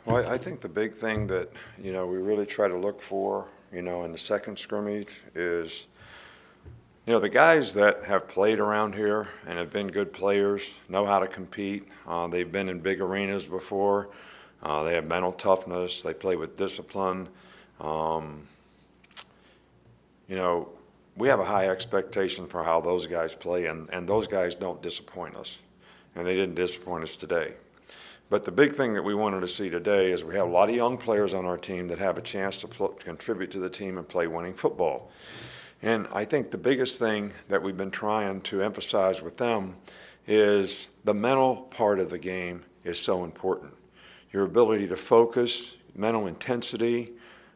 Well, I think the big thing that, we really try to look for, in the second scrimmage is, the guys that have played around here and have been good players know how to compete. They've been in big arenas before. They have mental toughness. They play with discipline. Um, we have a high expectation for how those guys play, and those guys don't disappoint us. And they didn't disappoint us today. But the big thing that we wanted to see today is we have a lot of young players on our team that have a chance to contribute to the team and play winning football. And I think the biggest thing that we've been trying to emphasize with them is the mental part of the game is so important. Your ability to focus, mental intensity,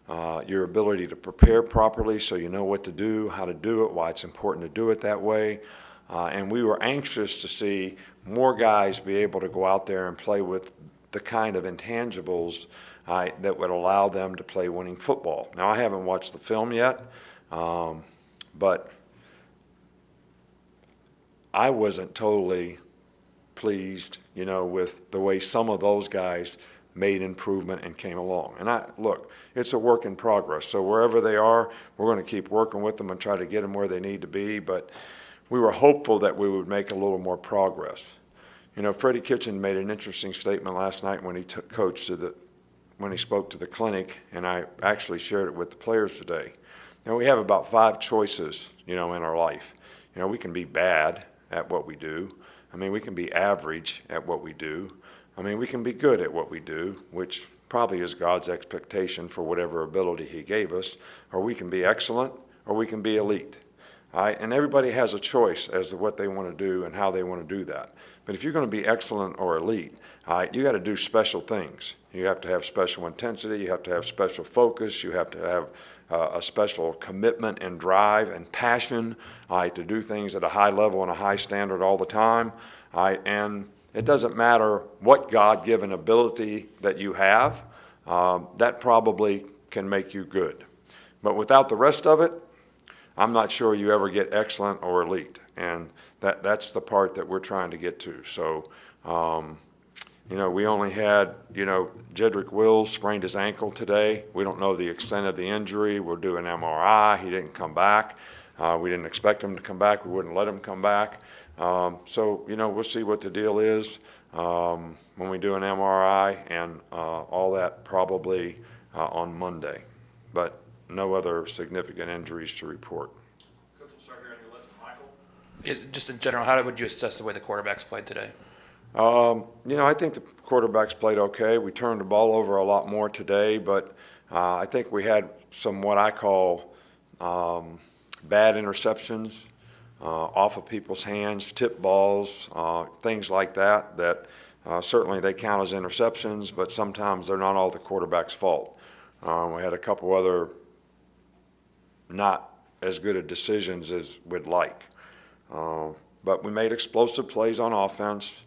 your ability to prepare properly so you know what to do, how to do it, why it's important to do it that way. And we were anxious to see more guys be able to go out there and play with the kind of intangibles that would allow them to play winning football. Now, I haven't watched the film yet, but I wasn't totally pleased, with the way some of those guys made improvement and came along. And look, it's a work in progress. So wherever they are, we're going to keep working with them and try to get them where they need to be. But we were hopeful that we would make a little more progress. Freddie Kitchen made an interesting statement last night when he when he spoke to the clinic, and I actually shared it with the players today. Now, we have about 5 choices, in our life. We can be bad at what we do. We can be average at what we do. We can be good at what we do, which probably is God's expectation for whatever ability He gave us, or we can be excellent, or we can be elite. And everybody has a choice as to what they want to do and how they want to do that. But if you're going to be excellent or elite, you got to do special things. You have to have special intensity. You have to have special focus. You have to have a special commitment and drive and passion to do things at a high level and a high standard all the time. And it doesn't matter what God-given ability that you have. That probably can make you good. But without the rest of it, I'm not sure you ever get excellent or elite, and that's the part that we're trying to get to. So, we only had, Jedrick Wills sprained his ankle today. We don't know the extent of the injury. We'll do an MRI. He didn't come back. We didn't expect him to come back. We wouldn't let him come back. So, we'll see what the deal is when we do an MRI and all that probably on Monday. But no other significant injuries to report. Coach, we'll start here on your left, Michael. Just in general, how would you assess the way the quarterbacks played today? I think the quarterbacks played okay. We turned the ball over a lot more today, but I think we had some what I call bad interceptions off of people's hands, tip balls, things like that certainly they count as interceptions, but sometimes they're not all the quarterback's fault. We had a couple other not as good at decisions as we'd like. But we made explosive plays on offense.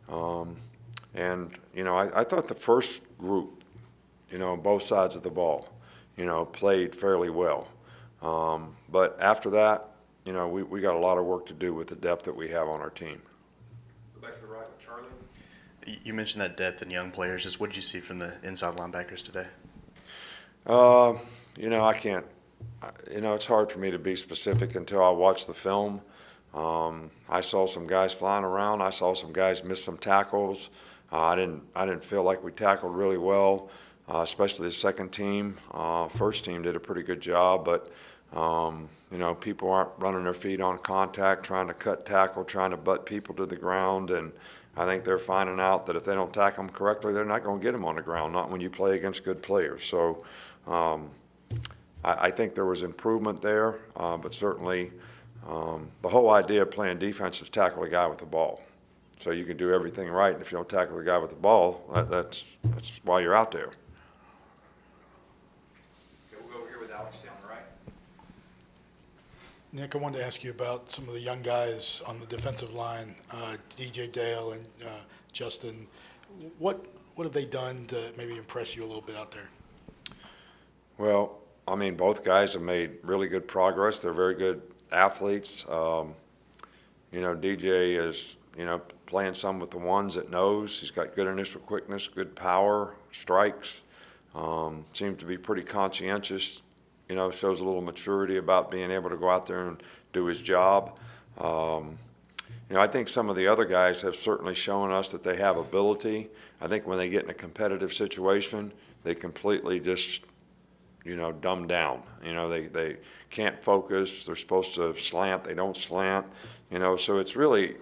I thought the first group, both sides of the ball, played fairly well. But after that, we got a lot of work to do with the depth that we have on our team. Go back to the right with Charlie. You mentioned that depth in young players. Just what did you see from the inside linebackers today? I can't. It's hard for me to be specific until I watch the film. I saw some guys flying around. I saw some guys miss some tackles. I didn't feel like we tackled really well, especially the second team. First team did a pretty good job, but people aren't running their feet on contact, trying to cut tackle, trying to butt people to the ground, and I think they're finding out that if they don't tackle them correctly, they're not going to get them on the ground, not when you play against good players. So I think there was improvement there, but certainly the whole idea of playing defense is tackle a guy with the ball. So you can do everything right, and if you don't tackle the guy with the ball, that's why you're out there. Okay, we'll go over here with Alex down the right. Nick, I wanted to ask you about some of the young guys on the defensive line, DJ Dale and Justin. What have they done to maybe impress you a little bit out there? Well, both guys have made really good progress. They're very good athletes. DJ is, playing some with the ones that knows. He's got good initial quickness, good power, strikes. Seems to be pretty conscientious, shows a little maturity about being able to go out there and do his job. I think some of the other guys have certainly shown us that they have ability. I think when they get in a competitive situation, they completely just, dumb down. They can't focus. They're supposed to slant. They don't slant. So it's really,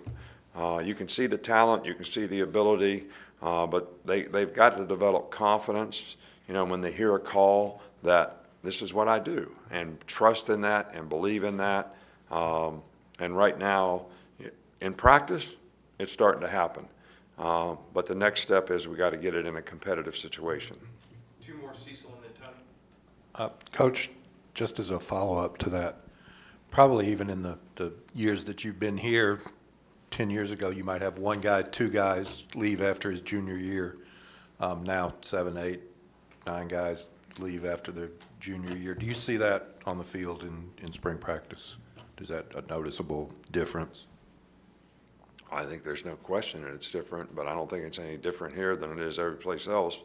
you can see the talent, you can see the ability, but they've got to develop confidence, when they hear a call that this is what I do, and trust in that and believe in that. And right now, in practice, it's starting to happen. But the next step is we got to get it in a competitive situation. Two more, Cecil and then Tony. Coach, just as a follow-up to that, probably even in the years that you've been here, 10 years ago, you might have one guy, two guys leave after his junior year. Now 7, 8, 9 guys leave after their junior year. Do you see that on the field in spring practice? Is that a noticeable difference? I think there's no question that it's different, but I don't think it's any different here than it is every place else.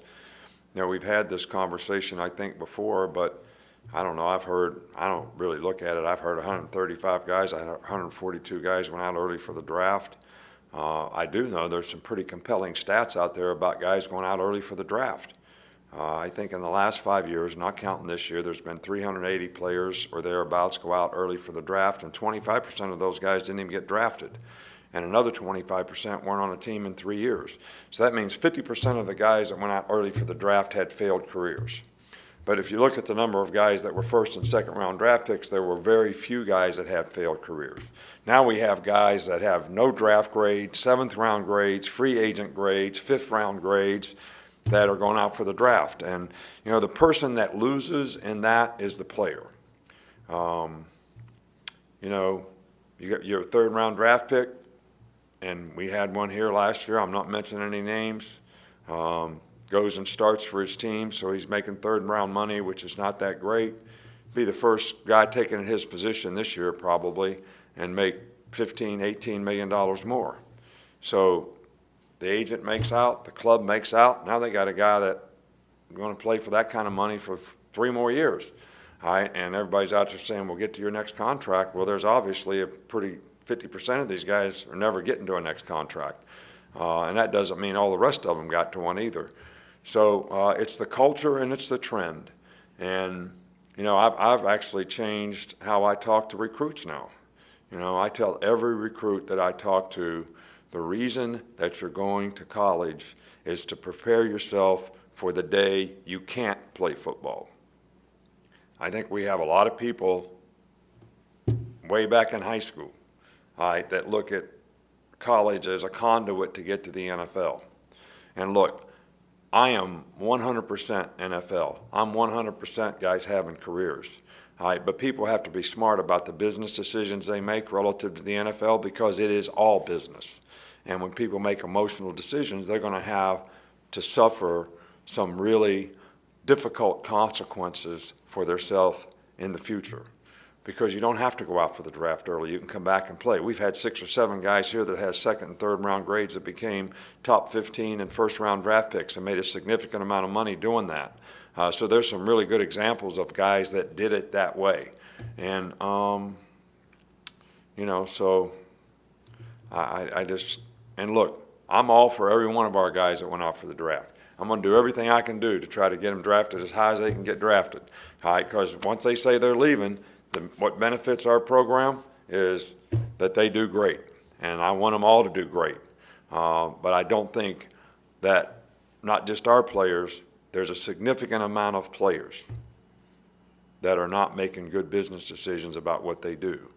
We've had this conversation, I think, before, but I don't know. I don't really look at it. I've heard 135 guys. I had 142 guys went out early for the draft. I do know there's some pretty compelling stats out there about guys going out early for the draft. I think in the last 5 years, not counting this year, there's been 380 players or thereabouts go out early for the draft, and 25% of those guys didn't even get drafted. And another 25% weren't on a team in 3 years. So that means 50% of the guys that went out early for the draft had failed careers. But if you look at the number of guys that were first and second round draft picks, there were very few guys that had failed careers. Now we have guys that have no draft grade, 7th round grades, free agent grades, 5th round grades that are going out for the draft. And, the person that loses in that is the player. You got your 3rd round draft pick, and we had one here last year. I'm not mentioning any names. Goes and starts for his team, so he's making 3rd round money, which is not that great. Be the first guy taken in his position this year probably, and make $15, $18 million more. So the agent makes out, the club makes out. Now they got a guy that's going to play for that kind of money for 3 more years. All right, and everybody's out there saying, we'll get to your next contract. Well, there's obviously a pretty 50% of these guys are never getting to a next contract. And that doesn't mean all the rest of them got to one either. So it's the culture and it's the trend. And, I've actually changed how I talk to recruits now. I tell every recruit that I talk to, the reason that you're going to college is to prepare yourself for the day you can't play football. I think we have a lot of people way back in high school, that look at college as a conduit to get to the NFL. And look, I am 100% NFL. I'm 100% guys having careers. But people have to be smart about the business decisions they make relative to the NFL because it is all business. And when people make emotional decisions, they're going to have to suffer some really difficult consequences for themselves in the future. Because you don't have to go out for the draft early. You can come back and play. We've had 6 or 7 guys here that had 2nd and 3rd round grades that became top 15 and 1st round draft picks and made a significant amount of money doing that. So there's some really good examples of guys that did it that way. And, so I just, and look, I'm all for every one of our guys that went out for the draft. I'm going to do everything I can do to try to get them drafted as high as they can get drafted. Because once they say they're leaving, what benefits our program is that they do great, and I want them all to do great. But I don't think that not just our players, there's a significant amount of players that are not making good business decisions about what they do.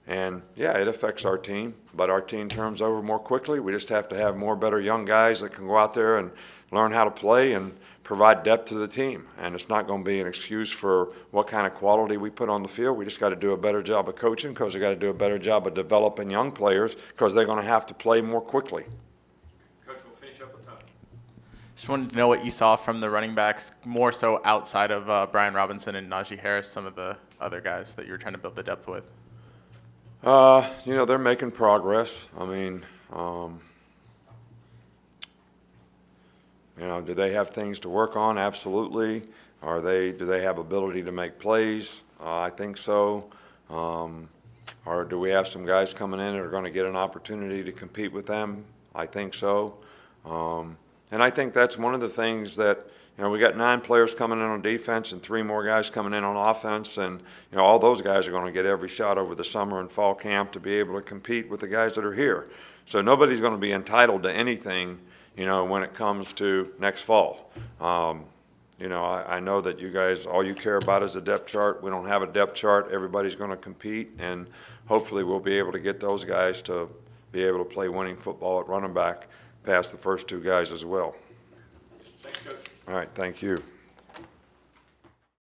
And yeah, it affects our team, but our team turns over more quickly. We just have to have more better young guys that can go out there and learn how to play and provide depth to the team. And it's not going to be an excuse for what kind of quality we put on the field. We just got to do a better job of coaching because we got to do a better job of developing young players because they're going to have to play more quickly. Coach, we'll finish up with Tony. Just wanted to know what you saw from the running backs, more so outside of Brian Robinson and Najee Harris, some of the other guys that you were trying to build the depth with. They're making progress. I mean, You know, do they have things to work on? Absolutely. Do they have ability to make plays? I think so. Or do we have some guys coming in that are going to get an opportunity to compete with them? I think so. And I think that's one of the things that, you know, we got 9 players coming in on defense and 3 more guys coming in on offense, and, you know, all those guys are going to get every shot over the summer and fall camp to be able to compete with the guys that are here. So nobody's going to be entitled to anything, you know, when it comes to next fall. You know, I know that you guys, all you care about is the depth chart. We don't have a depth chart. Everybody's going to compete, and hopefully we'll be able to get those guys to be able to play winning football at running back past the first 2 guys as well. Thanks, Coach. All right, thank you.